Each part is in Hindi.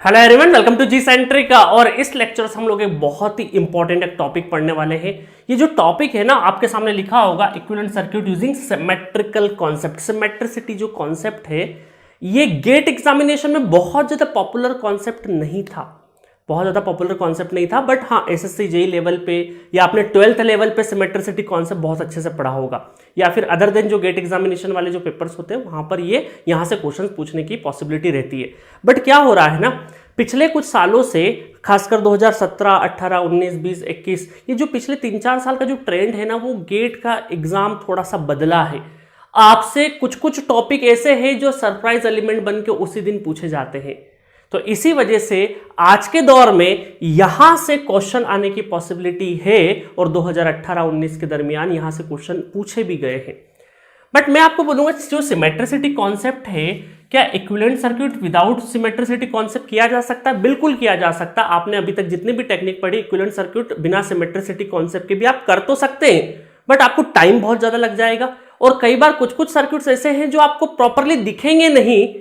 Hello everyone, welcome to G centric. और इस लेक्चर से हम लोग एक बहुत ही इंपॉर्टेंट एक टॉपिक पढ़ने वाले हैं। ये जो टॉपिक है ना, आपके सामने लिखा होगा equivalent circuit using symmetrical concept. Symmetricity जो कॉन्सेप्ट है, ये गेट एग्जामिनेशन में बहुत ज़्यादा पॉपुलर कॉन्सेप्ट नहीं था, बट हाँ एसएससी जेई लेवल पे या आपने 12th लेवल पे सिमेट्रिसिटी कॉन्सेप्ट बहुत अच्छे से पढ़ा होगा, या फिर अदर देन जो गेट एग्जामिनेशन वाले जो पेपर्स होते हैं वहां पर ये यहाँ से क्वेश्चन पूछने की पॉसिबिलिटी रहती है। बट क्या हो रहा है ना, पिछले कुछ सालों से खासकर 2017, 18, 19, 20, 21 ये जो पिछले 3-4 साल का जो ट्रेंड है ना, वो गेट का एग्जाम थोड़ा सा बदला है। आपसे कुछ कुछ टॉपिक ऐसे हैं जो सरप्राइज एलिमेंट बन के उसी दिन पूछे जाते हैं। तो इसी वजह से आज के दौर में यहां से क्वेश्चन आने की पॉसिबिलिटी है और 2018-19 के दरमियान यहां से क्वेश्चन पूछे भी गए हैं। बट मैं आपको बोलूंगा जो सिमेट्रिसिटी कॉन्सेप्ट है, क्या equivalent circuit without symmetricity concept किया जा सकता है? बिल्कुल किया जा सकता है। आपने अभी तक जितनी भी टेक्निक पढ़ी, इक्विवेलेंट सर्किट बिना सिमेट्रिसिटी कॉन्सेप्ट के भी आप कर तो सकते हैं, बट आपको टाइम बहुत ज्यादा लग जाएगा। और कई बार कुछ कुछ सर्किट्स ऐसे हैं जो आपको प्रॉपरली दिखेंगे नहीं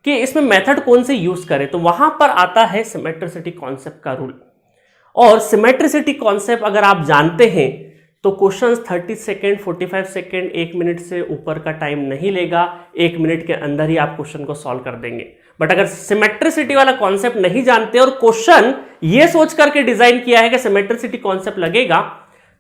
कि इसमें मेथड कौन से यूज करें, तो वहां पर आता है सिमेट्रिसिटी कॉन्सेप्ट का रूल। और सिमेट्रिसिटी कॉन्सेप्ट अगर आप जानते हैं तो क्वेश्चंस 30 सेकेंड, 45 सेकेंड, 1 मिनट से ऊपर का टाइम नहीं लेगा। 1 मिनट के अंदर ही आप क्वेश्चन को सॉल्व कर देंगे। बट अगर सिमेट्रिसिटी वाला कॉन्सेप्ट नहीं जानते और क्वेश्चन ये सोच करके डिजाइन किया है कि सिमेट्रिसिटी कॉन्सेप्ट लगेगा,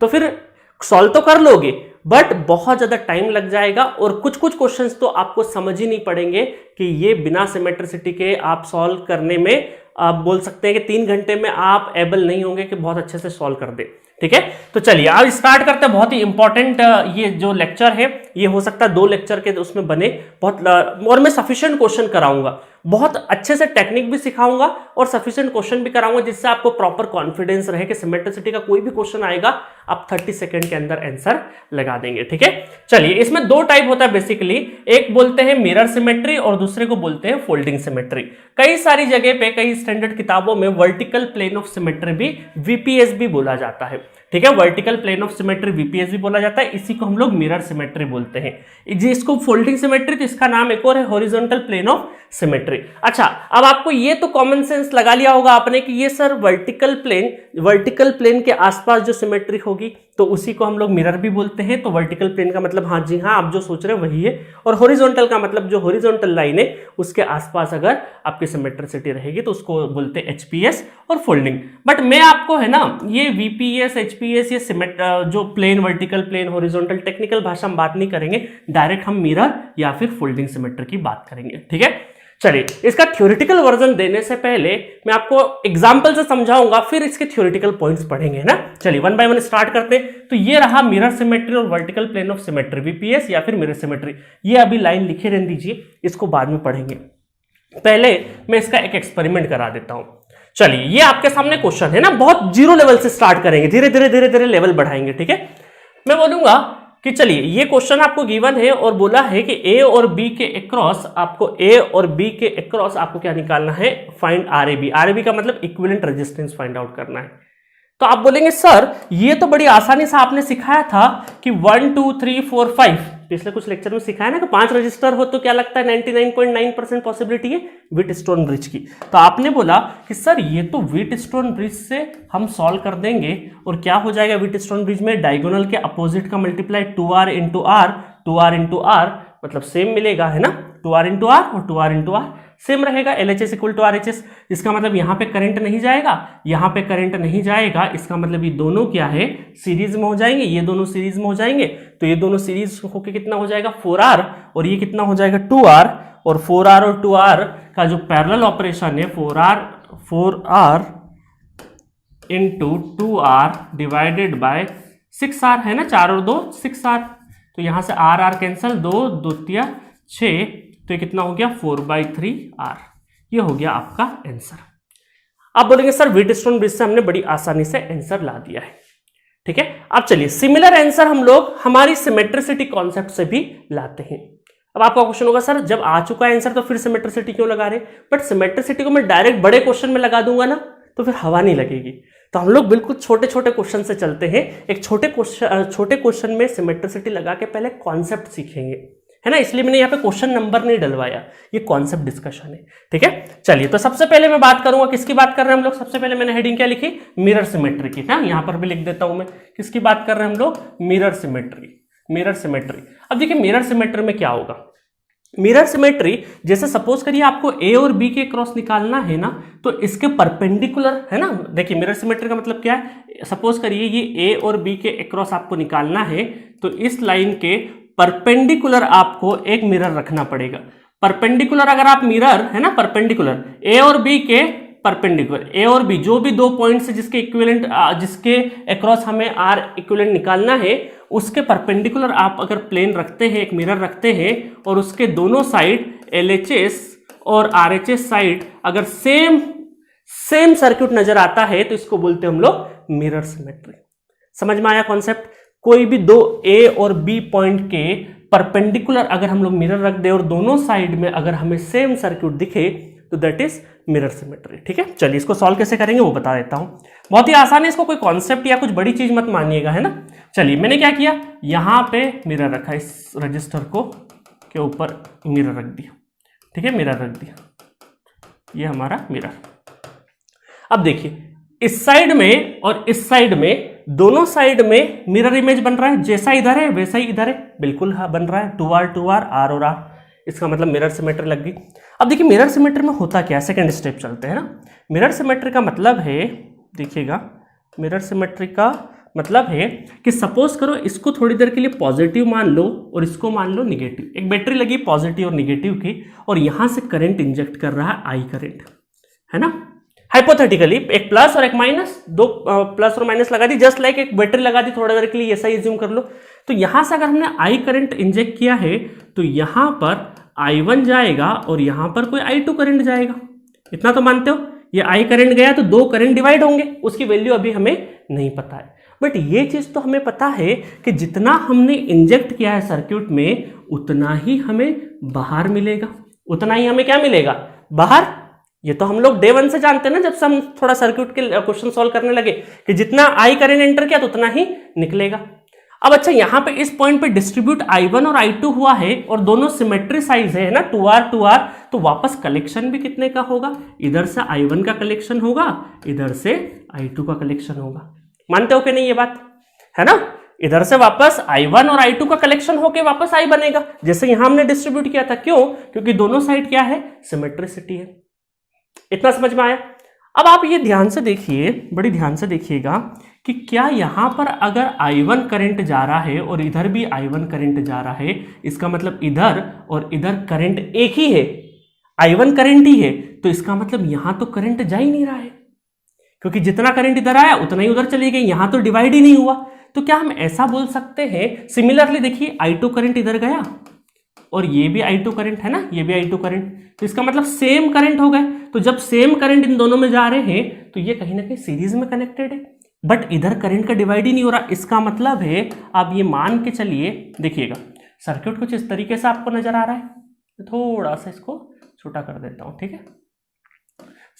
तो फिर सॉल्व तो कर लोगे बट बहुत ज्यादा टाइम लग जाएगा और कुछ कुछ क्वेश्चंस तो आपको समझ ही नहीं पड़ेंगे कि ये बिना सिमेट्रिसिटी के आप सॉल्व करने में आप बोल सकते हैं कि 3 घंटे में आप एबल नहीं होंगे कि बहुत अच्छे से सॉल्व कर दे। ठीक है, तो चलिए अब स्टार्ट करते हैं। बहुत ही इंपॉर्टेंट ये जो लेक्चर है, ये हो सकता है 2 लेक्चर के उसमें बने बहुत, और मैं सफिशिएंट क्वेश्चन कराऊंगा, बहुत अच्छे से टेक्निक भी सिखाऊंगा और सफिशिएंट क्वेश्चन भी कराऊंगा, जिससे आपको प्रॉपर कॉन्फिडेंस रहे कि सिमेट्रिसिटी का कोई भी क्वेश्चन आएगा आप 30 सेकंड के अंदर आंसर लगा देंगे। ठीक है, चलिए इसमें 2 टाइप होता है बेसिकली, एक बोलते हैं मिरर सिमेट्री और दूसरे को बोलते हैं फोल्डिंग सिमेट्री। कई सारी जगह पे, कई स्टैंडर्ड किताबों में वर्टिकल प्लेन ऑफ सिमेट्री भी वीपीएस भी बोला जाता है। ठीक है, vertical plane of symmetry VPS भी बोला जाता है, इसी को हम लोग मिरर सिमेट्री बोलते हैं। जिसको फोल्डिंग सिमेट्री, तो इसका नाम एक और है हॉरिजॉन्टल प्लेन ऑफ सिमेट्री। अच्छा, अब आपको ये तो कॉमन सेंस लगा लिया होगा आपने कि ये सर वर्टिकल प्लेन के आसपास जो सिमेट्री होगी तो उसी को हम लोग मिरर भी बोलते हैं। तो वर्टिकल प्लेन का मतलब, हाँ जी हाँ, आप जो सोच रहे हैं वही है, और हॉरिजॉन्टल का मतलब जो हॉरिजॉन्टल लाइन है उसके आसपास अगर आपकी सिमेट्रिसिटी रहेगी तो उसको बोलते हैं एचपीएस और फोल्डिंग। बट मैं आपको है ना, ये वीपीएस, एचपीएस, ये जो plane, vertical plane, horizontal, technical भाषा में बात नहीं करेंगे, डायरेक्ट हम मिरर या फिर फोल्डिंग सिमेट्री की बात करेंगे। ठीक है, चलिए इसका थ्योरेटिकल वर्जन देने से पहले मैं आपको एग्जांपल से समझाऊंगा, फिर इसके थ्योरेटिकल पॉइंट्स पढ़ेंगे ना। चलिए 1 बाय 1 स्टार्ट करते हैं। तो ये रहा मिरर सिमेट्री और vertical plane of symmetry, VPS या फिर मिरर सिमेट्री। ये अभी लाइन लिखे रहने दीजिए, इसको बाद में पढ़ेंगे। पहले मैं इसका एक एक्सपेरिमेंट करा देता हूं। चलिए ये आपके सामने क्वेश्चन है ना, बहुत जीरो लेवल से स्टार्ट करेंगे, धीरे धीरे धीरे धीरे लेवल बढ़ाएंगे। ठीक है, मैं बोलूंगा कि चलिए ये क्वेश्चन आपको गिवन है और बोला है कि ए और बी के अक्रॉस आपको क्या निकालना है, फाइंड आरएबी। आरएबी का मतलब इक्विवेलेंट रेजिस्टेंस फाइंड आउट करना है। तो आप बोलेंगे सर ये तो बड़ी आसानी से आपने सिखाया था कि 1 2 3 4 5, पिछले कुछ लेक्चर में सिखाया ना कि 5 रजिस्टर हो तो क्या लगता है 99.9% पॉसिबिलिटी है व्हीटस्टोन ब्रिज की। तो आपने बोला कि सर ये तो व्हीटस्टोन ब्रिज से हम सॉल्व कर देंगे, और क्या हो जाएगा व्हीटस्टोन ब्रिज में, डायगोनल के अपोजिट का मल्टीप्लाई 2r इंटू आर, मतलब सेम मिलेगा है ना, 2r इंटू आर और 2r इंटू आर सेम रहेगा, LHS इक्वल टू RHS। इसका मतलब यहाँ पे करंट नहीं जाएगा, यहाँ पे करंट नहीं जाएगा, इसका मतलब ये दोनों क्या है, सीरीज में हो जाएंगे, ये दोनों सीरीज में हो जाएंगे। तो ये दोनों सीरीज होके कितना हो जाएगा 4r, और ये कितना हो जाएगा 2r, और 4r और 2r का जो पैरेलल ऑपरेशन है 4r into 2r divided by 6r है ना, 4 और 2 6r, तो यहां से r कैंसिल, 2 2 तिया 6, तो ये कितना हो गया 4/3r। ये हो गया आपका आंसर। आप बोलेंगे सर व्हीटस्टोन ब्रिज से हमने बड़ी आसानी से आंसर ला दिया है। ठीक है, अब चलिए सिमिलर आंसर हम लोग हमारी सिमेट्रिसिटी कॉन्सेप्ट से भी लाते हैं। अब आपका क्वेश्चन होगा सर जब आ चुका है आंसर तो फिर सिमेट्रिसिटी क्यों लगा रहे, बट सिमेट्रिसिटी को मैं डायरेक्ट बड़े क्वेश्चन में लगा दूंगा ना तो फिर हवा नहीं लगेगी। तो हम लोग बिल्कुल छोटे छोटे क्वेश्चन से चलते हैं। एक छोटे क्वेश्चन में सिमेट्रिसिटी लगा के पहले कॉन्सेप्ट सीखेंगे, है ना, इसलिए मैंने यहाँ पे क्वेश्चन नंबर नहीं डलवाया, ये कॉन्सेप्ट डिस्कशन है। ठीक है, चलिए तो सबसे पहले मैं बात करूंगा, किसकी बात कर रहे हैं हम लोग। सबसे पहले मैंने हेडिंग क्या लिखी, मिरर सिमेट्री की। हाँ, यहाँ पर भी लिख देता हूं मैं, किसकी बात कर रहे हैं हम लोग, मिरर सिमेट्री। मिरर सिमेट्री, अब देखिए मिरर सिमेट्री में क्या होगा। मिरर सिमेट्री, जैसे सपोज करिए आपको ए और बी के क्रॉस निकालना है ना, तो इसके परपेंडिकुलर, है ना, देखिए मिरर सिमेट्री का मतलब क्या है, सपोज करिए ये ए और बी के क्रॉस आपको निकालना है, तो इस लाइन के परपेंडिकुलर आपको एक मिरर रखना पड़ेगा। परपेंडिकुलर अगर आप मिरर, है ना, परपेंडिकुलर ए और बी के परपेंडिकुलर, ए और बी जो भी दो पॉइंट्स जिसके इक्विवेलेंट, जिसके अक्रॉस हमें आर इक्विवेलेंट निकालना है, उसके परपेंडिकुलर आप अगर प्लेन रखते हैं, एक मिरर रखते हैं, और उसके दोनों साइड LHS और RHS साइड अगर सेम सर्किट नजर आता है, तो इसको बोलते हैं हम लोग मिरर सिमेट्री। समझ में आया कॉन्सेप्ट। कोई भी दो A और B पॉइंट के परपेंडिकुलर अगर हम लोग मिरर रख दे और दोनों साइड में अगर हमें सेम सर्किट दिखे, तो दैट इज मिरर सिमेट्री। ठीक है, चलिए इसको सॉल्व कैसे करेंगे वो बता देता हूं, बहुत ही आसान है, इसको कोई कॉन्सेप्ट या कुछ बड़ी चीज मत मानिएगा, है ना। चलिए मैंने क्या किया, यहां पे मिरर रखा, इस रजिस्टर को के ऊपर मिरर रख दिया। ठीक है, मिरर रख दिया, ये हमारा मिरर। अब देखिए इस साइड में और इस साइड में, दोनों साइड में मिरर इमेज बन रहा है, जैसा इधर है वैसा ही इधर है, बिल्कुल हाँ बन रहा है, 2R 2R R और R, इसका मतलब मिरर सिमेट्री लग गई। अब देखिए मिरर सिमेट्री में होता क्या है, सेकंड स्टेप चलते हैं ना। मिरर सिमेट्री का मतलब है, देखिएगा, मिरर सिमेट्री का मतलब है कि सपोज करो इसको थोड़ी देर के लिए पॉजिटिव मान लो और इसको मान लो निगेटिव। एक बैटरी लगी पॉजिटिव और निगेटिव की, और यहां से करंट इंजेक्ट कर रहा है आई करंट, है ना। हाइपोथेटिकली एक प्लस और एक माइनस, दो प्लस और माइनस लगा दी, जस्ट लाइक एक बैटरी लगा दी थोड़ा देर के लिए, ऐसा ही एज्यूम कर लो। तो यहां से अगर हमने आई करंट इंजेक्ट किया है, तो यहां पर I1 जाएगा और यहां पर कोई I2 करंट जाएगा, इतना तो मानते हो। ये आई करंट गया तो दो करंट डिवाइड होंगे, उसकी वैल्यू अभी हमें नहीं पता है, बट ये चीज तो हमें पता है कि जितना हमने इंजेक्ट किया है सर्किट में, उतना ही हमें बाहर मिलेगा। उतना ही हमें क्या मिलेगा, बाहर। ये तो हम लोग डे 1 से जानते हैं ना, जब से हम थोड़ा सर्किट के क्वेश्चन सॉल्व करने लगे, कि जितना आई करंट एंटर किया तो उतना ही निकलेगा। अब अच्छा, यहां पे इस पॉइंट पे डिस्ट्रीब्यूट I1 और I2 हुआ है, और दोनों सिमेट्री साइज है ना, 2R 2R, तो वापस कलेक्शन भी कितने का होगा, इधर से I1 का कलेक्शन होगा, इधर से I2 का कलेक्शन होगा। मानते हो कि नहीं ये बात, है ना। इधर से वापस I1 और I2 का कलेक्शन होके वापस I बनेगा, जैसे यहां हमने डिस्ट्रीब्यूट किया था। क्यों, क्योंकि दोनों साइड क्या है, सिमेट्रिसिटी है। इतना समझ में आया। अब आप ये ध्यान से देखिए, बड़ी ध्यान से देखिएगा कि क्या यहां पर अगर I1 करंट जा रहा है और इधर भी I1 करंट जा रहा है, इसका मतलब इधर और इधर करंट एक ही है, I1 करंट ही है, तो इसका मतलब यहां तो करंट जा ही नहीं रहा है, क्योंकि जितना करंट इधर आया उतना ही उधर चली गई, यहां तो डिवाइड ही नहीं हुआ। तो क्या हम ऐसा बोल सकते हैं, सिमिलरली देखिए I2 करंट इधर गया और ये भी I2 करंट है ना, ये भी I2 करंट, तो इसका मतलब सेम करंट हो गए। तो जब सेम करंट इन दोनों में जा रहे हैं, तो ये कहीं ना कहीं सीरीज में कनेक्टेड है, बट इधर करंट का डिवाइड ही नहीं हो रहा। इसका मतलब है, आप ये मान के चलिए, देखिएगा सर्किट कुछ इस तरीके से आपको नजर आ रहा है, थोड़ा सा इसको छोटा कर देता हूं, ठीक है।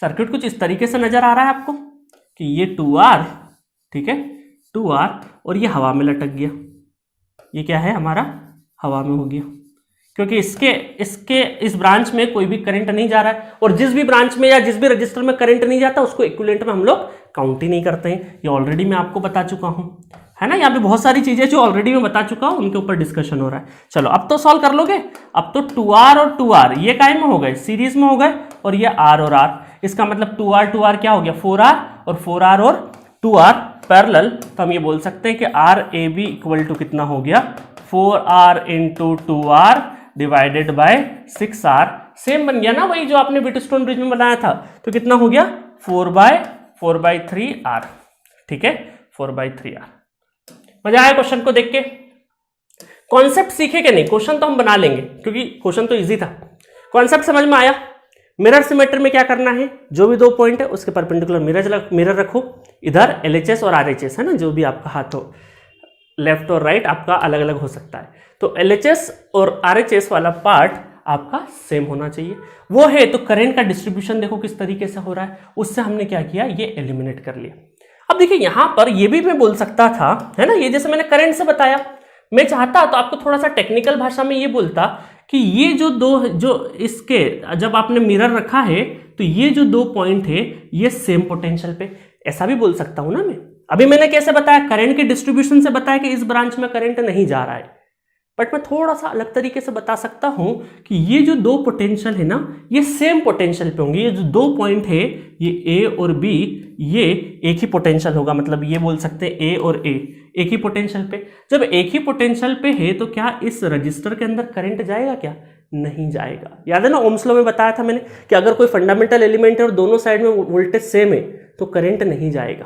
सर्किट कुछ इस तरीके से नजर आ रहा है आपको कि ये 2R, ठीक है, 2R, और ये हवा में लटक गया। ये क्या है हमारा, हवा में हो गया, क्योंकि इसके इस ब्रांच में कोई भी करंट नहीं जा रहा है, और जिस भी ब्रांच में या जिस भी रजिस्टर में करंट नहीं जाता उसको इक्विवेलेंट में हम लोग काउंट ही नहीं करते हैं। ये ऑलरेडी मैं आपको बता चुका हूं, है ना। यहाँ पे बहुत सारी चीजें जो ऑलरेडी मैं बता चुका हूं, उनके ऊपर डिस्कशन हो रहा है। चलो अब तो सॉल्व कर लोगे। अब तो 2R और 2R ये काय में हो गए, सीरीज में हो गए, और ये R और R, इसका मतलब 2R 2R क्या हो गया, 4R, और 4R और 2R पैरेलल। तो हम ये बोल सकते हैं कि RAB इक्वल टू कितना हो गया, 4R into 2R divided by 6R। Same बन गया ना वही जो आपने व्हीटस्टोन ब्रिज में बनाया था, तो कितना हो गया, 4/3R, ठीक है, 4/3R। मजा आया क्वेश्चन को देख के, कॉन्सेप्ट सीखे कि नहीं, क्वेश्चन तो हम बना लेंगे क्योंकि क्वेश्चन तो इजी था, कॉन्सेप्ट समझ में आया। मिरर सिमेट्री में क्या करना है, जो भी दो पॉइंट है उसके परपेंडिकुलर मिरर रखो, इधर LHS और RHS है ना, जो भी आपका हाथ हो, लेफ्ट और राइट आपका अलग अलग हो सकता है, तो LHS और RHS वाला पार्ट आपका सेम होना चाहिए। वो है तो करंट का डिस्ट्रीब्यूशन देखो किस तरीके से हो रहा है, उससे हमने क्या किया, ये एलिमिनेट कर लिया। अब देखिए यहां पर ये भी मैं बोल सकता था, है ना, ये जैसे मैंने करंट से बताया, मैं चाहता तो आपको थोड़ा सा टेक्निकल भाषा में ये बोलता कि ये जो दो, जो इसके जब आपने मिरर रखा है तो ये जो 2 पॉइंट है ये सेम पोटेंशियल पे, ऐसा भी बोल सकता हूं ना मैं। अभी मैंने कैसे बताया, करंट के डिस्ट्रीब्यूशन से बताया कि इस ब्रांच में करंट नहीं जा रहा है, बट मैं थोड़ा सा अलग तरीके से बता सकता हूं कि ये जो 2 पोटेंशियल है ना ये सेम पोटेंशियल पे होंगे। ये जो 2 पॉइंट है ये ए और बी, ये एक ही पोटेंशियल होगा, मतलब ये बोल सकते हैं ए और ए एक ही पोटेंशियल पे। जब एक ही पोटेंशियल पे है तो क्या इस रजिस्टर के अंदर करंट जाएगा? क्या नहीं जाएगा। याद है ना, ओम्स लॉ में बताया था मैंने कि अगर कोई फंडामेंटल एलिमेंट है और दोनों साइड में वोल्टेज सेम है तो करंट नहीं जाएगा,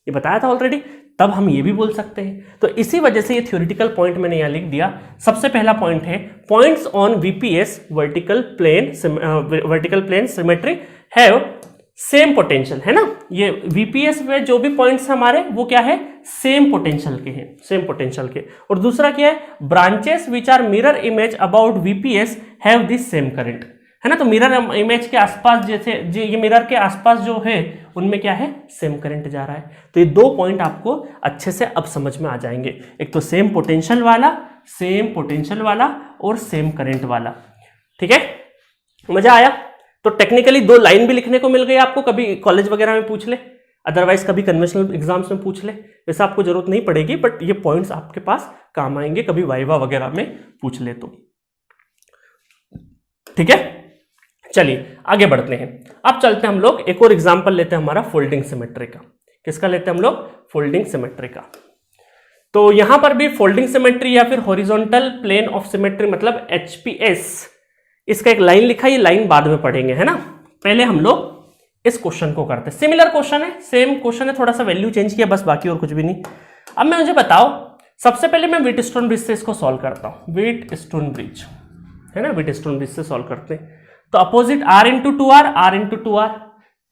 ये बताया था ऑलरेडी। तब हम ये भी बोल सकते हैं। तो इसी वजह से ये थ्योरेटिकल पॉइंट मैंने यहां लिख दिया। सबसे पहला पॉइंट है points on VPS vertical plane symmetry have same potential, है ना। ये वीपीएस में जो भी पॉइंट्स हमारे वो क्या है, सेम पोटेंशियल के हैं, सेम पोटेंशियल के। और दूसरा क्या है, branches which are mirror image about VPS have this same current, है ना। तो मिरर इमेज के आसपास जैसे ये मिरर के आसपास जो है उनमें क्या है, सेम करंट जा रहा है। तो ये 2 पॉइंट आपको अच्छे से अब समझ में आ जाएंगे, एक तो सेम पोटेंशियल वाला और सेम करंट वाला। ठीक है, मजा आया। तो टेक्निकली 2 लाइन भी लिखने को मिल गई आपको, कभी कॉलेज वगैरह में पूछ ले, अदरवाइज कभी कन्वेंशनल एग्जाम्स में पूछ ले, वैसे आपको जरूरत नहीं पड़ेगी, बट ये पॉइंट्स आपके पास काम आएंगे कभी वाइवा वगैरह में पूछ ले तो। ठीक है, चलिए आगे बढ़ते हैं। अब चलते हैं हम लोग, एक और एग्जांपल लेते हैं हमारा फोल्डिंग सिमेट्री का। किसका लेते हैं हम लोग, फोल्डिंग सिमेट्री का। तो यहां पर भी फोल्डिंग सिमेट्री या फिर हॉरिजॉन्टल प्लेन ऑफ सिमेट्री मतलब एचपीएस, इसका एक लाइन लिखा, ये लाइन बाद में पढ़ेंगे, है ना। पहले हम लोग इस क्वेश्चन को करते हैं। सिमिलर क्वेश्चन है, सेम क्वेश्चन है, थोड़ा सा वैल्यू चेंज किया बस, बाकी और कुछ भी नहीं। अब मुझे बताओ, सबसे पहले मैं व्हीटस्टोन ब्रिज से इसको सॉल्व करता हूं। व्हीटस्टोन ब्रिज, है ना, व्हीटस्टोन ब्रिज से सॉल्व करते हैं। तो opposite r into 2r, r into 2r,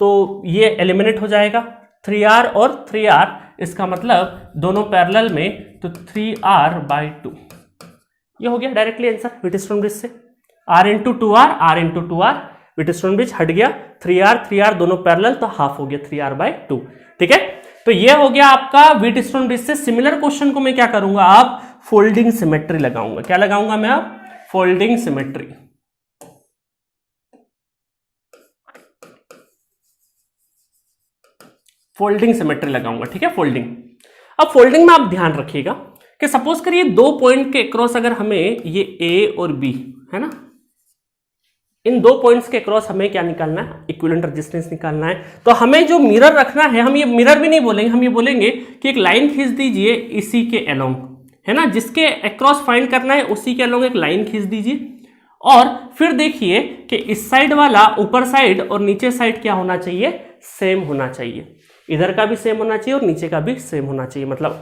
तो ये एलिमिनेट हो जाएगा। 3r और 3r, इसका मतलब दोनों पैरेलल में, तो 3r/2 ये हो गया डायरेक्टली आंसर व्हीटस्टोन ब्रिज से। r into 2r, r into 2r, Wheatstone bridge हट गया, 3r दोनों पैरेलल, तो हाफ हो गया 3r/2। ठीक है, तो ये हो गया आपका व्हीटस्टोन ब्रिज से। सिमिलर क्वेश्चन को मैं क्या करूंगा, आप फोल्डिंग सिमेट्री लगाऊंगा। क्या लगाऊंगा मैं, आप फोल्डिंग सिमेट्री। फोल्डिंग सिमेट्री लगाऊंगा, ठीक है, फोल्डिंग। अब फोल्डिंग में आप ध्यान रखिएगा कि सपोज करिए 2 पॉइंट के क्रॉस अगर हमें ये ए और बी, है ना, इन 2 पॉइंट्स के क्रॉस हमें क्या निकालना है, इक्विवेलेंट रेजिस्टेंस निकालना है। तो हमें जो मिरर रखना है, हम ये मिरर भी नहीं बोलेंगे, हम ये बोलेंगे कि एक लाइन खींच दीजिए इसी के अलोंग, है ना, जिसके अक्रॉस फाइंड करना है उसी के अलोंग एक लाइन खींच दीजिए। और फिर देखिए कि इस साइड वाला ऊपर साइड और नीचे साइड क्या होना चाहिए, सेम होना चाहिए। इधर का भी सेम होना चाहिए और नीचे का भी सेम होना चाहिए, मतलब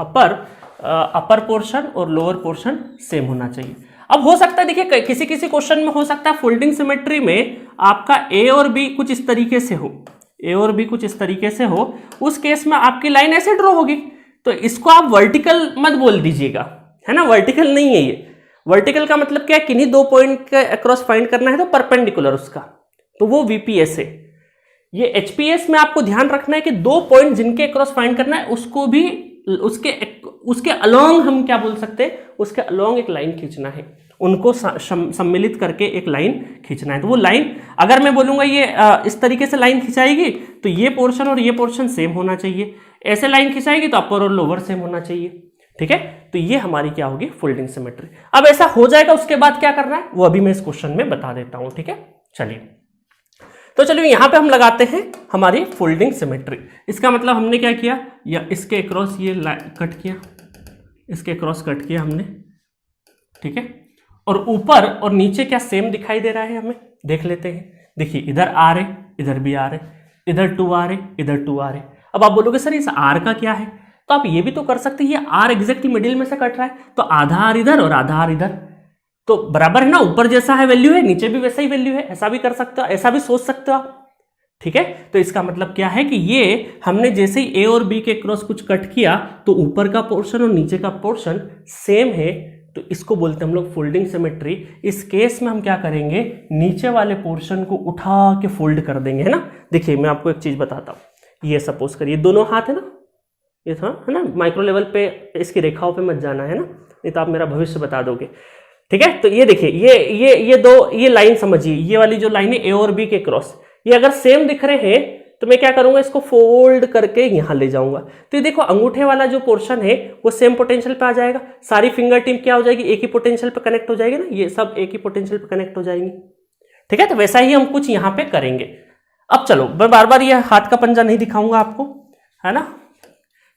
अपर पोर्शन और लोअर पोर्शन सेम होना चाहिए। अब हो सकता है, देखिए किसी किसी क्वेश्चन में हो सकता है फोल्डिंग सिमेट्री में आपका ए और बी कुछ इस तरीके से हो, ए और बी कुछ इस तरीके से हो, उस केस में आपकी लाइन ऐसे ड्रॉ होगी। तो इसको आप वर्टिकल मत बोल दीजिएगा, है ना, वर्टिकल नहीं है ये। वर्टिकल का मतलब क्या है, किन्हीं 2 पॉइंट के अक्रॉस फाइंड करना है तो परपेंडिकुलर उसका, तो वो वीपीएस है। ये एचपीएस में आपको ध्यान रखना है कि 2 पॉइंट जिनके अक्रॉस फाइंड करना है उसको भी उसके अलोंग हम क्या बोल सकते हैं, उसके अलोंग एक लाइन खींचना है, उनको सम्मिलित करके एक लाइन खींचना है। तो वो लाइन अगर मैं बोलूंगा ये इस तरीके से लाइन खिंचाएगी तो ये पोर्शन और ये पोर्शन सेम होना चाहिए, ऐसे लाइन खिंचाएगी तो अपर और लोअर सेम होना चाहिए। ठीक है, तो ये हमारी क्या होगी, फोल्डिंग सिमेट्री। अब ऐसा हो जाएगा, उसके बाद क्या करना है वो अभी मैं इस क्वेश्चन में बता देता हूं। ठीक है, चलिए तो चलिए यहां पे हम लगाते हैं हमारी फोल्डिंग सिमेट्री। इसका मतलब हमने क्या किया, या इसके अक्रॉस ये कट किया, इसके अक्रॉस कट किया हमने, ठीक है, और ऊपर और नीचे क्या सेम दिखाई दे रहा है हमें, देख लेते हैं। देखिए इधर आर है, इधर भी आर है, इधर 2r है, इधर 2r है। अब आप बोलोगे सर इस r का क्या है, तो आप ये भी तो कर सकते हैं, ये r एग्जैक्टली मिडिल में से कट रहा है, तो आधा r इधर और आधा r इधर, तो बराबर है ना, ऊपर जैसा है वैल्यू है, नीचे भी वैसा ही वैल्यू है। ऐसा भी कर सकते हो, ऐसा भी सोच सकते हो आप। ठीक है, तो इसका मतलब क्या है कि ये हमने जैसे ही ए और बी के क्रॉस कुछ कट किया तो ऊपर का पोर्शन और नीचे का पोर्शन सेम है, तो इसको बोलते हैं हम लोग फोल्डिंग सिमेट्री। इस केस में हम क्या करेंगे, नीचे वाले पोर्शन को उठा के फोल्ड कर देंगे, है ना। देखिए मैं आपको एक चीज बताता हूं, ये सपोज करिए दोनों हाथ है ना, ये था, है ना, माइक्रो लेवल पे इसकी रेखाओं पे मत जाना, है ना, नहीं तो आप मेरा भविष्य बता दोगे। ठीक है, तो ये देखिए ये लाइन समझिए, ये वाली जो लाइन है ए और बी के क्रॉस, ये अगर सेम दिख रहे हैं तो मैं क्या करूंगा, इसको फोल्ड करके यहां ले जाऊंगा। तो ये देखो अंगूठे वाला जो पोर्शन है वो सेम पोटेंशियल पे आ जाएगा, सारी फिंगर टिप क्या हो जाएगी, एक ही पोटेंशियल पे कनेक्ट हो जाएगी ना, ये सब एक ही पोटेंशियल पे कनेक्ट हो जाएंगी। ठीक है, तो वैसा ही हम कुछ यहां पे करेंगे। अब चलो मैं बार बार ये हाथ का पंजा नहीं दिखाऊंगा आपको, है ना।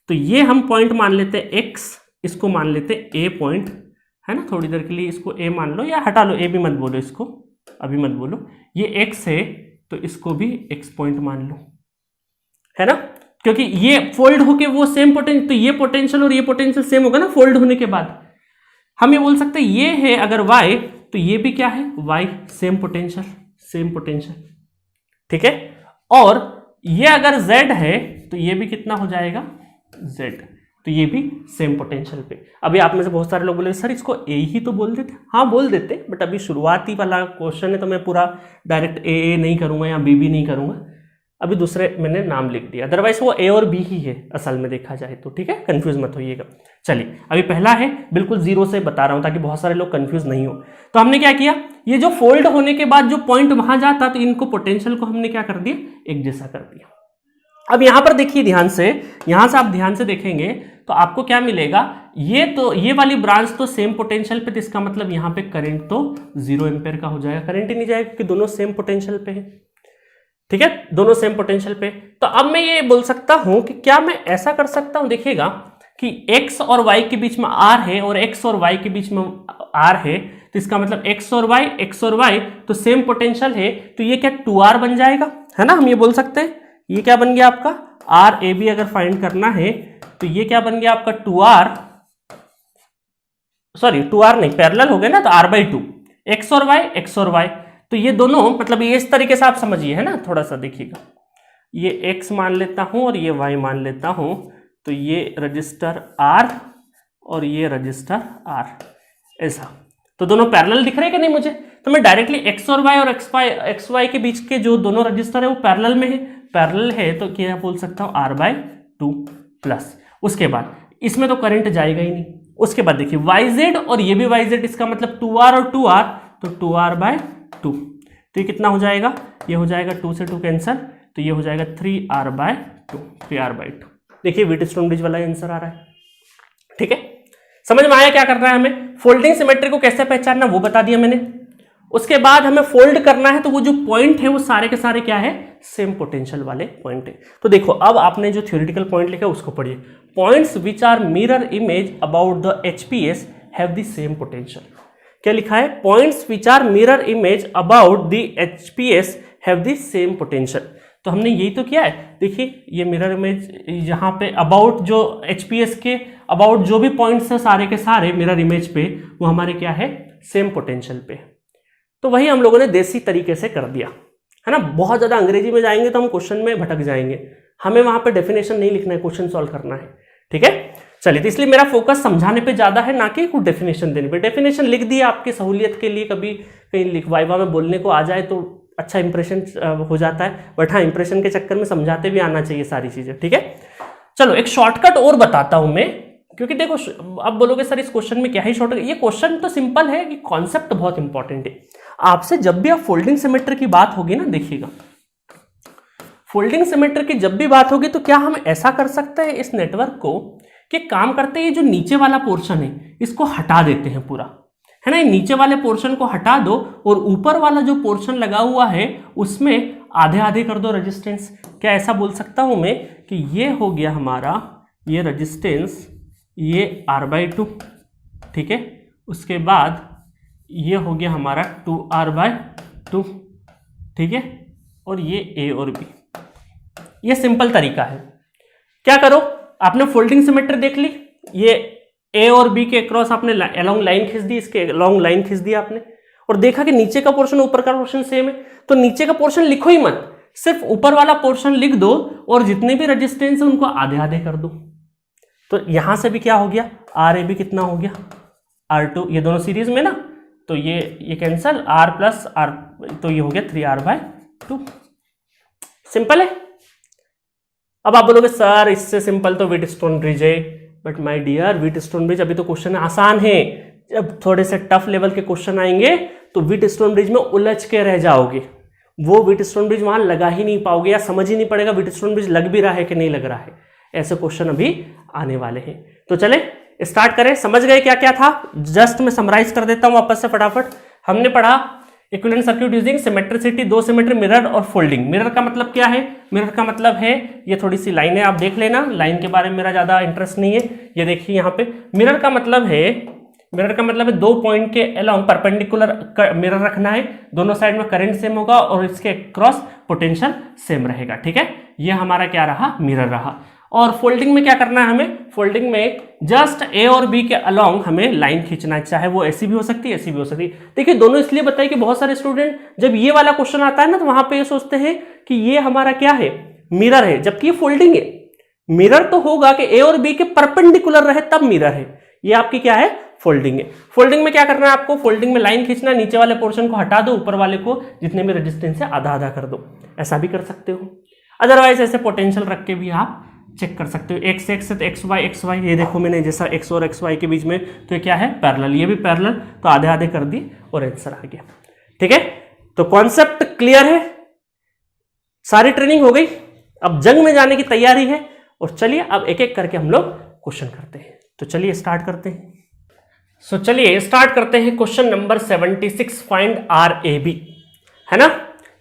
तो ये हम पॉइंट मान लेते हैं एक्स, इसको मान लेते हैं ए पॉइंट, है ना। थोड़ी देर के लिए इसको ए मान लो, या हटा लो, ए भी मत बोलो इसको, अभी मत बोलो। ये एक्स है तो इसको भी एक्स पॉइंट मान लो, है ना, क्योंकि ये फोल्ड होके वो सेम पोटेंशियल, तो ये पोटेंशियल और ये पोटेंशियल सेम होगा ना फोल्ड होने के बाद। हम ये बोल सकते हैं ये है अगर y, तो ये भी क्या है y, same potential, same potential. ठीक है, और ये अगर z है तो ये भी कितना हो जाएगा z, तो ये भी सेम पोटेंशियल पे। अभी आप में से बहुत सारे लोग बोले सर इसको ए ही तो बोल देते, हाँ बोल देते, बट अभी शुरुआती वाला क्वेश्चन है तो मैं पूरा डायरेक्ट ए नहीं करूंगा या बी नहीं करूंगा, अभी दूसरे मैंने नाम लिख दिया, अदरवाइज वो ए और बी ही है असल में देखा जाए तो। ठीक है, कंफ्यूज मत होइएगा। चलिए अभी पहला है, बिल्कुल जीरो से बता रहा हूं ताकि बहुत सारे लोग कंफ्यूज नहीं हो। तो हमने क्या किया, ये जो फोल्ड होने के बाद जो पॉइंट वहां जाता तो इनको पोटेंशियल को हमने क्या कर दिया, एक जैसा कर दिया। अब यहां पर देखिए ध्यान से, यहां से आप ध्यान से देखेंगे तो आपको क्या मिलेगा, ये वाली ब्रांच तो सेम पोटेंशियल पे, तो इसका मतलब यहां पे करंट तो 0 एम्पेयर का हो जाएगा, करंट ही नहीं जाएगा क्योंकि दोनों सेम पोटेंशियल पे है। ठीक है, दोनों सेम पोटेंशियल पे। तो अब मैं ये बोल सकता हूं कि क्या मैं ऐसा कर सकता हूं, देखिएगा कि x और y के बीच में r है और x और y के बीच में r है, तो इसका मतलब x और y तो सेम पोटेंशियल है, तो ये क्या 2r बन जाएगा, है ना। हम ये बोल सकते हैं ये क्या बन गया आपका r a b, अगर फाइंड करना है तो ये क्या बन गया आपका 2r, सॉरी 2r नहीं, पैरेलल हो गया ना, तो r/2 x और y, तो ये दोनों मतलब ये इस तरीके से आप समझिए, है ना। थोड़ा सा देखिएगा, ये x मान लेता हूं और ये y मान लेता हूं, तो ये रजिस्टर R और ये रजिस्टर R, ऐसा, तो दोनों पैरेलल दिख रहे हैं कि नहीं मुझे। तो मैं डायरेक्टली x और y और x y के बीच के जो दोनों रजिस्टर है वो पैरेलल में है, पैरेलल है तो क्या बोल सकता हूं R/2 प्लस, उसके बाद इसमें तो करंट जाएगा ही नहीं। उसके बाद देखिए yz और ये भी yz, इसका मतलब 2r और 2r, तो 2r/2, तो ये कितना हो जाएगा, ये हो जाएगा 2 से 2 कैंसल, तो ये हो जाएगा 3r/2। देखिए व्हीटस्टोन ब्रिज वाला आंसर आ रहा है। ठीक है, समझ में आया क्या करना है हमें, फोल्डिंग सिमेट्री को कैसे पहचानना वो बता दिया मैंने। उसके बाद हमें फोल्ड करना है तो वो जो पॉइंट है वो सारे के सारे क्या है, सेम पोटेंशियल वाले पॉइंट है। तो देखो अब आपने जो थ्योरेटिकल पॉइंट लिखा है उसको पढ़िए, points which are mirror image about the HPS have the same potential. क्या लिखा है, points which are mirror image about the HPS have the same potential. तो हमने यही तो किया है, देखिए ये मिरर इमेज यहाँ पे अबाउट जो एचपीएस के अबाउट जो भी पॉइंट्स है सारे के सारे मिरर इमेज पे वो हमारे क्या है, सेम पोटेंशियल पे। तो वही हम लोगों ने देसी तरीके से कर दिया, है ना। बहुत ज्यादा अंग्रेजी में जाएंगे तो हम क्वेश्चन में भटक जाएंगे, हमें वहां पे डेफिनेशन नहीं लिखना है, क्वेश्चन सॉल्व करना है। ठीक है, चलिए, तो इसलिए मेरा फोकस समझाने पे ज्यादा है ना कि कुछ डेफिनेशन देने पे। डेफिनेशन लिख दिया आपकी सहूलियत के लिए, कभी कहीं वाइवा में बोलने को आ जाए तो अच्छा इंप्रेशन हो जाता है, बट हाँ इंप्रेशन के चक्कर में समझाते भी आना चाहिए सारी चीजें। ठीक है, चलो एक शॉर्टकट और बताता हूं मैं, क्योंकि देखो अब बोलोगे सर इस क्वेश्चन में क्या ही शॉर्टकट, ये क्वेश्चन तो सिंपल है कि कॉन्सेप्ट बहुत इंपॉर्टेंट है। आपसे जब भी आप फोल्डिंग सिमेट्री की बात होगी ना, देखिएगा फोल्डिंग सिमेट्री की जब भी बात होगी तो क्या हम ऐसा कर सकते हैं इस नेटवर्क को कि काम करते हैं, ये जो नीचे वाला पोर्शन है इसको हटा देते हैं पूरा, है ना। नीचे वाले पोर्शन को हटा दो और ऊपर वाला जो पोर्शन लगा हुआ है उसमें आधे आधे कर दो रेजिस्टेंस। क्या ऐसा बोल सकता हूं मैं कि ये हो गया हमारा ये रेजिस्टेंस, ये R/2, ठीक है। उसके बाद ये हो गया हमारा 2R/2, ठीक है, और ये A और B। ये सिंपल तरीका है। क्या करो, आपने फोल्डिंग सिमेट्री देख ली, ये A और B के क्रॉस आपने अलोंग लाइन खींच दी, इसके अलोंग लाइन खींच दी आपने, और देखा कि नीचे का पोर्शन ऊपर का पोर्शन सेम है, तो नीचे का पोर्शन लिखो ही मत, सिर्फ ऊपर वाला पोर्शन लिख दो और जितने भी रेजिस्टेंस है उनको आधे आधे कर दो। तो यहां से भी क्या हो गया, RAB कितना हो गया R2, ये दोनों सीरीज में ना, तो ये कैंसल, R प्लस R, तो ये हो गया 3R/2। सिंपल है। अब आप बोलोगे सर इससे सिंपल तो व्हीटस्टोन ब्रिज है, but my dear Wheatstone bridge अभी तो क्वेश्चन आसान है, जब थोड़े से टफ लेवल के क्वेश्चन आएंगे तो व्हीटस्टोन ब्रिज में उलझ के रह जाओगे, वो व्हीटस्टोन ब्रिज वहां लगा ही नहीं पाओगे या समझ ही नहीं पड़ेगा व्हीटस्टोन ब्रिज लग भी रहा है कि नहीं लग रहा है। ऐसे क्वेश्चन अभी आने वाले हैं। तो चले स्टार्ट करें। समझ गए क्या क्या था? जस्ट मैं समराइज कर देता हूं वापस से फटाफट। हमने पढ़ा इक्विवेलेंट सर्किट यूजिंग सिमेट्रिसिटी, दो सिमेट्री, मिरर और फोल्डिंग। मिरर का मतलब क्या है? मिरर का मतलब है ये थोड़ी सी लाइनें आप देख लेना, लाइन के बारे में मेरा ज्यादा इंटरेस्ट नहीं है। ये देखिए यहाँ पे मिरर का मतलब है दो पॉइंट के अलोंग परपेंडिकुलर मिरर रखना है, दोनों साइड में करंट सेम होगा और इसके क्रॉस पोटेंशियल सेम रहेगा। ठीक है, ये हमारा क्या रहा? मिरर रहा। और फोल्डिंग में क्या करना है हमें? फोल्डिंग में जस्ट ए और बी के अलोंग हमें लाइन खींचना है, चाहे वो ऐसी भी हो सकती है ऐसी भी हो सकती है। देखिए दोनों इसलिए बताइए कि बहुत सारे स्टूडेंट जब ये वाला क्वेश्चन आता है ना तो वहां पे ये सोचते हैं कि ये हमारा क्या है? मिरर है, जबकि ये फोल्डिंग है। मिरर तो होगा कि ए और बी के परपेंडिकुलर रहे तब मिरर है, ये आपकी क्या है? फोल्डिंग है। फोल्डिंग में क्या करना है आपको? फोल्डिंग में लाइन खींचना, नीचे वाले पोर्शन को हटा दो, ऊपर वाले को जितने भी रेजिस्टेंस है आधा आधा कर दो, ऐसा भी कर सकते हो। अदरवाइज ऐसे पोटेंशियल रख के भी आप चेक कर सकते हो। एक्स एक्स है तो एक्स वाई, ये देखो मैंने जैसा एक्स और एक्स वाई के बीच में, तो ये क्या है? पैरेलल, ये भी पैरेलल, तो आधे आधे कर दिए और आंसर आ गया। ठीक है, तो कॉन्सेप्ट क्लियर है, सारी ट्रेनिंग हो गई, अब जंग में जाने की तैयारी है। और चलिए अब एक एक करके हम लोग क्वेश्चन करते हैं। तो चलिए स्टार्ट करते हैं। चलिए स्टार्ट करते हैं। क्वेश्चन नंबर 76, फाइंड RAB, है ना?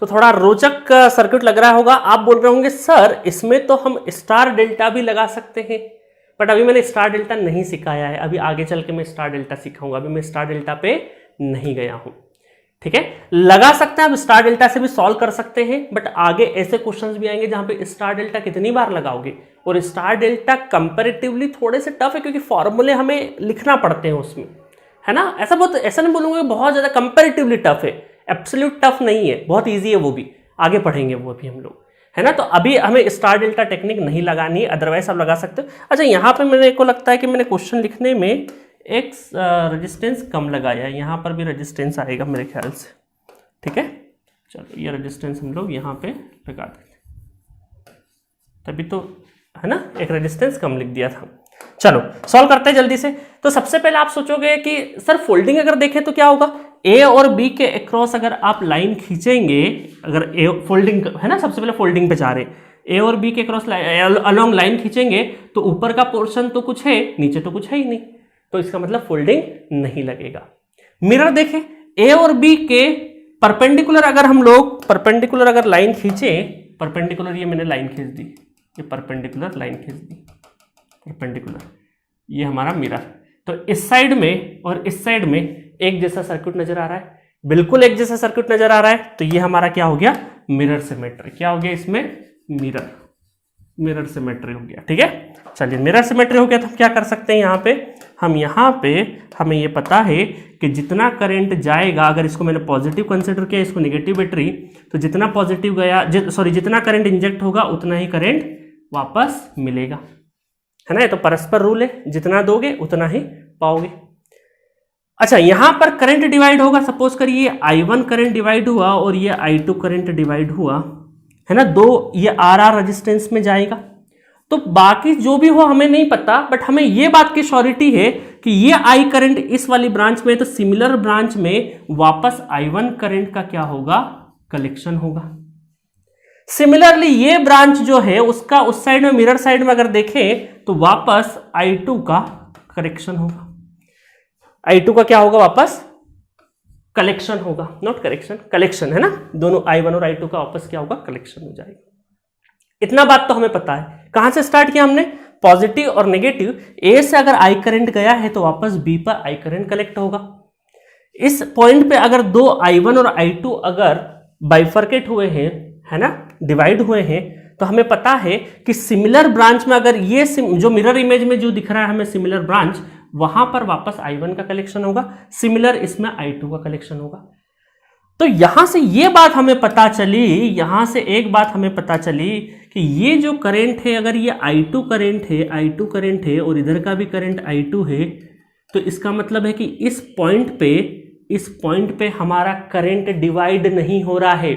तो थोड़ा रोचक सर्किट लग रहा होगा। आप बोल रहे होंगे सर इसमें तो हम स्टार डेल्टा भी लगा सकते हैं, बट अभी मैंने स्टार डेल्टा नहीं सिखाया है, अभी आगे चल के मैं स्टार डेल्टा सिखाऊंगा, अभी मैं स्टार डेल्टा पे नहीं गया हूं। ठीक है, लगा सकते हैं, अब स्टार डेल्टा से भी सॉल्व कर सकते हैं, बट आगे ऐसे क्वेश्चंस भी आएंगे जहां पे स्टार डेल्टा कितनी बार लगाओगे। और स्टार डेल्टा कंपैरेटिवली थोड़े से टफ है क्योंकि फॉर्मूले हमें लिखना पड़ते हैं उसमें, है ना? ऐसा नहीं बोलूंगा बहुत ज्यादा कंपैरेटिवली टफ है, एब्सोल्यूट टफ नहीं है, बहुत इजी है, वो भी आगे पढ़ेंगे वो भी हम लोग, है ना? तो अभी हमें स्टार डेल्टा टेक्निक नहीं लगानी है, अदरवाइज आप लगा सकते हो। अच्छा, यहाँ पे मेरे को लगता है कि मैंने क्वेश्चन लिखने में एक रेजिस्टेंस कम लगाया है, यहाँ पर भी रेजिस्टेंस आएगा मेरे ख्याल से। ठीक है, चलो ये रेजिस्टेंस हम लोग यहाँ पे लगा देते, तभी तो, है ना? एक रेजिस्टेंस कम लिख दिया था। चलो सॉल्व करते हैं जल्दी से। तो सबसे पहले आप सोचोगे कि सर फोल्डिंग अगर देखें तो क्या होगा? ए और बी के अक्रॉस अगर आप लाइन खींचेंगे, अगर ए फोल्डिंग है ना, सबसे पहले फोल्डिंग पे जा रहे, ए और बी के अक्रॉस अलोंग लाइन खींचेंगे तो ऊपर का पोर्शन तो कुछ है, नीचे तो कुछ है ही नहीं, तो इसका मतलब फोल्डिंग नहीं लगेगा। मिरर देखें, ए और बी के परपेंडिकुलर अगर हम लोग परपेंडिकुलर अगर लाइन खींचे, परपेंडिकुलर ये मैंने लाइन खींच दी, ये परपेंडिकुलर लाइन खींच दी, परपेंडिकुलर, ये हमारा मिरर। तो इस साइड में और इस साइड में एक जैसा सर्किट नजर आ रहा है, बिल्कुल एक जैसा सर्किट नजर आ रहा है, तो ये हमारा क्या हो गया? Mirror symmetry. क्या हो गया इसमें? मिरर सिमेट्री हो गया। ठीक है, चलिए मिरर सिमेट्री हो गया तो हम क्या कर सकते हैं? यहाँ पे हमें ये पता है कि जितना करंट जाएगा, अगर इसको मैंने पॉजिटिव कंसिडर किया, इसको नेगेटिव बैटरी, तो जितना पॉजिटिव गया जितना करंट इंजेक्ट होगा उतना ही करंट वापस मिलेगा, है ना? ये तो परस्पर रूल है, जितना दोगे उतना ही पाओगे। अच्छा, यहां पर करंट डिवाइड होगा, सपोज करिए I1 करंट डिवाइड हुआ और ये I2 करंट डिवाइड हुआ, है ना? दो ये RR रेजिस्टेंस में जाएगा, तो बाकी जो भी हो हमें नहीं पता, बट हमें ये बात की श्योरिटी है कि ये I करंट इस वाली ब्रांच में, तो सिमिलर ब्रांच में वापस I1 करंट का क्या होगा? कलेक्शन होगा। सिमिलरली ये ब्रांच जो है उसका उस साइड में, मिरर साइड में अगर देखें तो वापस I2 का करेक्शन होगा, I2 का क्या होगा? वापस कलेक्शन होगा, नॉट करेक्शन, कलेक्शन, है ना? दोनों I1 और I2 का वापस क्या होगा? कलेक्शन हो जाएगा। इतना बात तो हमें पता है। कहां से स्टार्ट किया हमने? पॉजिटिव और नेगेटिव। ए से अगर I करंट गया है तो वापस बी पर I करंट कलेक्ट होगा। इस पॉइंट पे अगर दो I1 और I2 अगर बाइफर्केट हुए हैं, है ना, डिवाइड हुए हैं, तो हमें पता है कि सिमिलर ब्रांच में अगर ये जो मिरर इमेज में जो दिख रहा है हमें सिमिलर ब्रांच, वहां पर वापस I1 का कलेक्शन होगा, सिमिलर इसमें I2 का कलेक्शन होगा। तो यहां से ये बात हमें पता चली, यहां से एक बात हमें पता चली कि ये जो करंट है, अगर ये I2 करंट है और इधर का भी करंट I2 है, तो इसका मतलब है कि इस पॉइंट पे हमारा करंट डिवाइड नहीं हो रहा है।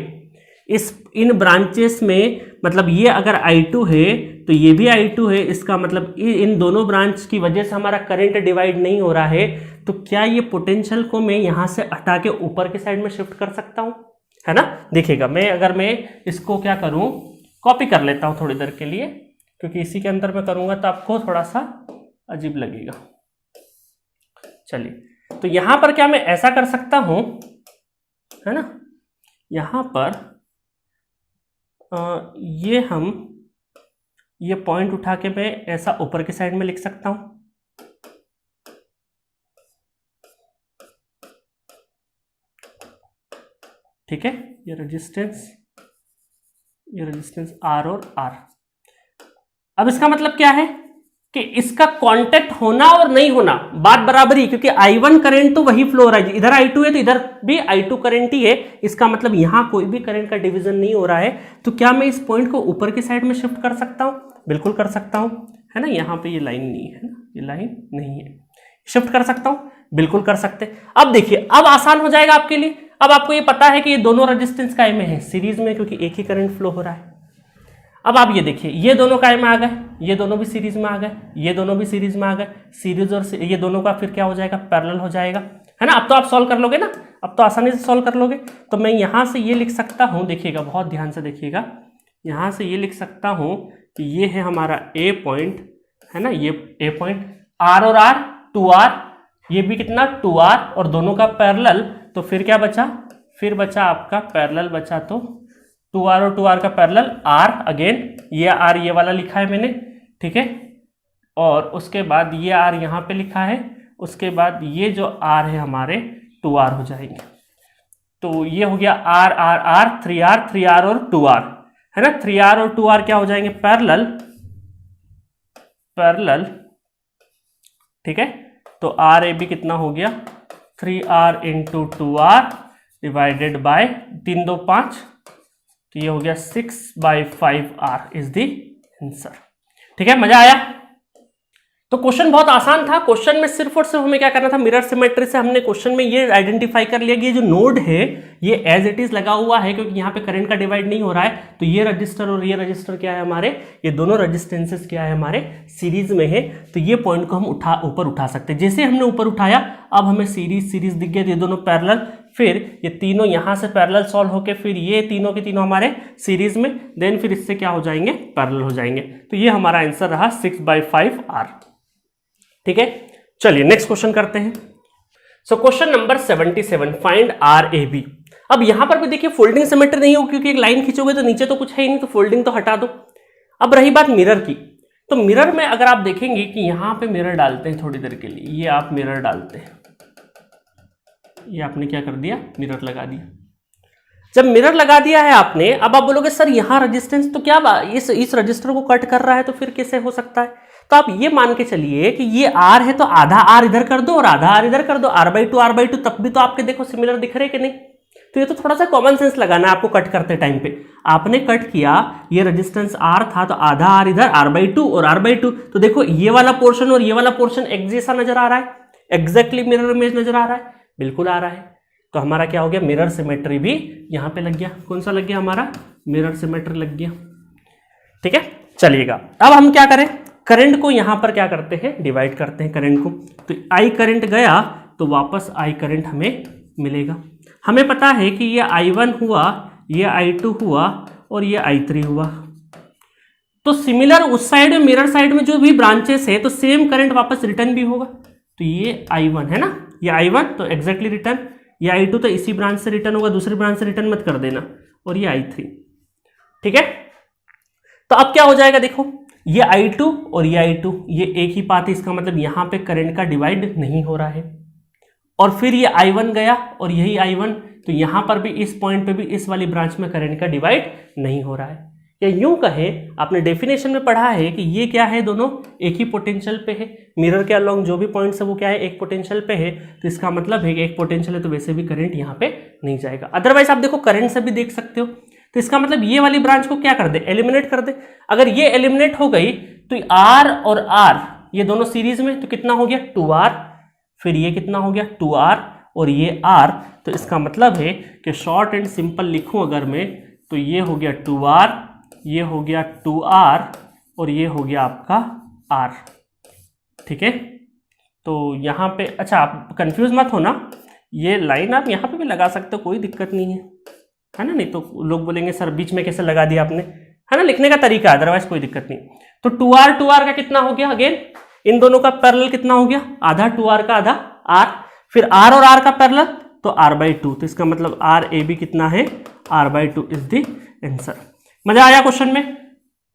इन ब्रांचेस में मतलब ये अगर I2 है तो ये भी I2 है, इसका मतलब इन दोनों ब्रांच की वजह से हमारा करंट डिवाइड नहीं हो रहा है। तो क्या ये पोटेंशियल को मैं यहाँ से हटा के ऊपर के साइड में शिफ्ट कर सकता हूँ, है ना। देखिएगा अगर मैं इसको क्या करूँ, कॉपी कर लेता हूँ थोड़ी देर के लिए, क्योंकि इसी के अंदर मैं करूँगा तो आपको थोड़ा सा अजीब लगेगा। चलिए, तो यहाँ पर क्या मैं ऐसा कर सकता हूँ, है ना, यहाँ पर ये पॉइंट उठा के मैं ऐसा ऊपर की साइड में लिख सकता हूँ। ठीक है, ये रेजिस्टेंस R और R। अब इसका मतलब क्या है कि इसका कांटेक्ट होना और नहीं होना बात बराबर ही, क्योंकि I1 करंट तो वही फ्लो हो रहा है, इधर I2 है तो इधर भी I2 करंट ही है। इसका मतलब यहां कोई भी करंट का डिवीजन नहीं हो रहा है। तो क्या मैं इस पॉइंट को ऊपर की साइड में शिफ्ट कर सकता हूं? बिल्कुल कर सकता हूं, है ना। यहां पे ये लाइन नहीं है ना, ये लाइन नहीं है, शिफ्ट कर सकता हूं, बिल्कुल कर सकते। अब देखिए, अब आसान हो जाएगा आपके लिए। अब आपको ये पता है कि ये दोनों रेजिस्टेंस काय में है, सीरीज में, क्योंकि एक ही करंट फ्लो हो रहा है। अब आप ये देखिए, ये दोनों काय में आ गए, ये दोनों भी सीरीज में आ गए, ये दोनों भी सीरीज में आ गए। सीरीज और ये दोनों का फिर क्या हो जाएगा, पैरेलल हो जाएगा, है ना। अब तो आप सॉल्व कर लोगे ना, अब तो आसानी से सॉल्व कर लोगे। तो मैं यहां से ये लिख सकता हूं, देखिएगा बहुत ध्यान से देखिएगा, यहां से ये लिख सकता हूं कि ये है हमारा ए पॉइंट, है ना, ये ए पॉइंट, R और R 2R, ये भी कितना 2R, और दोनों का पैरेलल। तो फिर क्या बचा, फिर बचा आपका पैरेलल बचा, तो 2R और 2R का पैरेलल R, अगेन ये R ये वाला लिखा है मैंने, ठीक है। और उसके बाद ये R यहाँ पे लिखा है, उसके बाद ये जो R है हमारे 2R हो जाएंगे। तो ये हो गया R R R 3R और 2R, है ना। 3R और 2R क्या हो जाएंगे, पैरेलल, ठीक है। तो RAB कितना हो गया, 3R into 2R divided by 3 2 5, तो ये हो गया 6/5R इज द आंसर। ठीक है, मजा आया। तो क्वेश्चन बहुत आसान था। क्वेश्चन में सिर्फ और सिर्फ हमें क्या करना था, मिरर सिमेट्री से हमने क्वेश्चन में ये आइडेंटिफाई कर लिया कि ये जो नोड है ये एज इट इज लगा हुआ है, क्योंकि यहाँ पे करंट का डिवाइड नहीं हो रहा है। तो ये रजिस्टर और ये रजिस्टर क्या है हमारे, ये दोनों रजिस्टेंसेस क्या है हमारे सीरीज में है। तो ये पॉइंट को हम ऊपर उठा सकते हैं। जैसे हमने ऊपर उठाया, अब हमें सीरीज दिख गया, ये दोनों पैरेलल, फिर ये तीनों यहां से पैरेलल सॉल्व होके फिर ये तीनों के तीनों हमारे सीरीज में, देन फिर इससे क्या हो जाएंगे, पैरेलल हो जाएंगे। तो ये हमारा आंसर रहा 6/5R। ठीक है, चलिए नेक्स्ट क्वेश्चन करते हैं। So question number 77, find RAB। अब यहां पर भी देखिए फोल्डिंग सिमेट्री नहीं हो, क्योंकि एक लाइन खींचोगे तो नीचे तो कुछ है ही नहीं, तो फोल्डिंग तो हटा दो। अब रही बात मिरर की, तो मिरर में अगर आप देखेंगे कि यहां पे मिरर डालते हैं थोड़ी देर के लिए, ये आप मिरर डालते हैं, ये आपने क्या कर दिया, मिरर लगा दिया। जब मिरर लगा दिया है आपने, अब आप बोलोगे सर यहाँ रेजिस्टेंस तो क्या इस रजिस्टर को कट कर रहा है, तो फिर कैसे हो सकता है। तो आप ये मान के चलिए कि ये R है, तो आधा R इधर कर दो और आधा R इधर कर दो, R/2 तब भी तो आपके देखो सिमिलर दिख रहे कि नहीं। तो ये तो थोड़ा सा कॉमन सेंस लगाना है आपको कट करते टाइम पे। आपने कट किया, ये रेजिस्टेंस R था, तो आधा R इधर, R/2 और R/2, तो देखो ये वाला पोर्शन और ये वाला पोर्शन एक जैसा नजर आ रहा है, एग्जैक्टली मिरर इमेज नजर आ रहा है, बिल्कुल आ रहा है। तो हमारा क्या हो गया, मिरर सिमेट्री भी यहां पे लग गया। कौन सा लग गया हमारा, मिरर सिमेट्री लग गया। ठीक है, चलिएगा अब हम क्या करें, करंट को यहां पर क्या करते हैं, डिवाइड करते हैं करंट को। तो I करंट गया तो वापस I करंट हमें मिलेगा। हमें पता है कि ये I1 हुआ, ये I2 हुआ और ये I3 हुआ। तो सिमिलर उस साइड में, मिरर साइड में जो भी ब्रांचेस है, तो सेम करंट वापस रिटर्न भी होगा। तो ये I1 है ना, ये I1 तो एग्जैक्टली रिटर्न, ये I2 तो इसी ब्रांच से रिटर्न होगा, दूसरी ब्रांच से रिटर्न मत कर देना, और ये I3। ठीक है, तो अब क्या हो जाएगा, देखो ये I2 और ये I2 ये एक ही पाथ है, इसका मतलब यहां पे करंट का डिवाइड नहीं हो रहा है। और फिर ये I1 गया और यही I1, तो यहां पर भी इस पॉइंट पे भी इस वाली ब्रांच में करंट का डिवाइड नहीं हो रहा है। या यूं कहें, आपने डेफिनेशन में पढ़ा है कि ये क्या है, दोनों एक ही पोटेंशियल पे है। मिरर के अलोंग जो भी पॉइंट्स है वो क्या है, एक पोटेंशियल पे है। तो इसका मतलब है कि एक पोटेंशियल है तो वैसे भी करंट यहाँ पे नहीं जाएगा। अदरवाइज आप देखो करंट से भी देख सकते हो। तो इसका मतलब ये वाली ब्रांच को क्या कर दे, एलिमिनेट कर दे। अगर ये एलिमिनेट हो गई तो R और R ये दोनों सीरीज में, तो कितना हो गया 2R, फिर ये कितना हो गया 2R और ये R। तो इसका मतलब है कि शॉर्ट एंड सिंपल लिखूं अगर मैं, तो ये हो गया 2R ये हो गया 2r और ये हो गया आपका r, ठीक है। तो यहाँ पे अच्छा आप कंफ्यूज मत हो ना, ये लाइन आप यहाँ पे भी लगा सकते हो, कोई दिक्कत नहीं है ना। नहीं तो लोग बोलेंगे सर बीच में कैसे लगा दिया आपने, है ना, लिखने का तरीका, अदरवाइज कोई दिक्कत नहीं। तो 2r का कितना हो गया, अगेन इन दोनों का पैरेलल कितना हो गया, आधा 2r का आधा r, फिर r और r का पैरेलल तो r/2, तो इसका मतलब RAB कितना है, r/2 इज द आंसर। मजा आया क्वेश्चन में?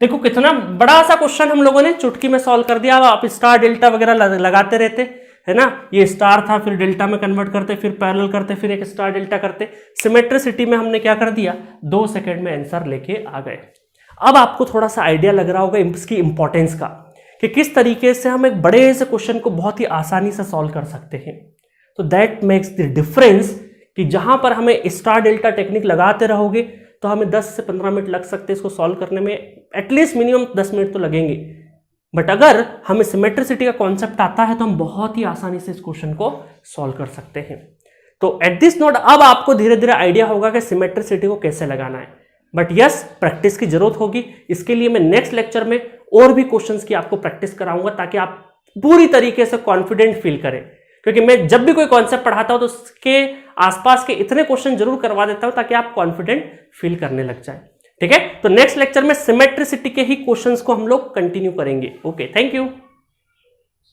देखो कितना बड़ा सा क्वेश्चन हम लोगों ने चुटकी में सॉल्व कर दिया। अब आप स्टार डेल्टा वगैरह लगाते रहते, है ना, ये स्टार था फिर डेल्टा में कन्वर्ट करते, फिर पैरेलल करते, फिर एक स्टार डेल्टा करते। सिमेट्रिसिटी में हमने क्या कर दिया, 2 सेकंड में आंसर लेके आ गए। अब आपको थोड़ा सा आइडिया लग रहा होगा इसकी इंपॉर्टेंस का, कि किस तरीके से हम एक बड़े से क्वेश्चन को बहुत ही आसानी से सॉल्व कर सकते हैं। तो दैट मेक्स द डिफरेंस कि जहां पर हमें स्टार डेल्टा टेक्निक लगाते रहोगे तो हमें 10 से 15 मिनट लग सकते हैं इसको सॉल्व करने में, एटलीस्ट मिनिमम 10 मिनट तो लगेंगे। बट अगर हमें सिमेट्रिसिटी का कॉन्सेप्ट आता है तो हम बहुत ही आसानी से इस क्वेश्चन को सॉल्व कर सकते हैं। तो एट दिस नोट अब आपको धीरे धीरे आइडिया होगा कि सिमेट्रिसिटी को कैसे लगाना है। बट यस, प्रैक्टिस की जरूरत होगी। इसके लिए मैं नेक्स्ट लेक्चर में और भी क्वेश्चंस की आपको प्रैक्टिस कराऊंगा ताकि आप पूरी तरीके से कॉन्फिडेंट फील करें, क्योंकि मैं जब भी कोई कॉन्सेप्ट पढ़ाता हूं तो उसके आसपास के इतने क्वेश्चन जरूर करवा देता हूं ताकि आप कॉन्फिडेंट फील करने लग जाए। ठीक है, तो नेक्स्ट लेक्चर में सिमेट्रिसिटी के ही क्वेश्चंस को हम लोग कंटिन्यू करेंगे। Okay, thank you.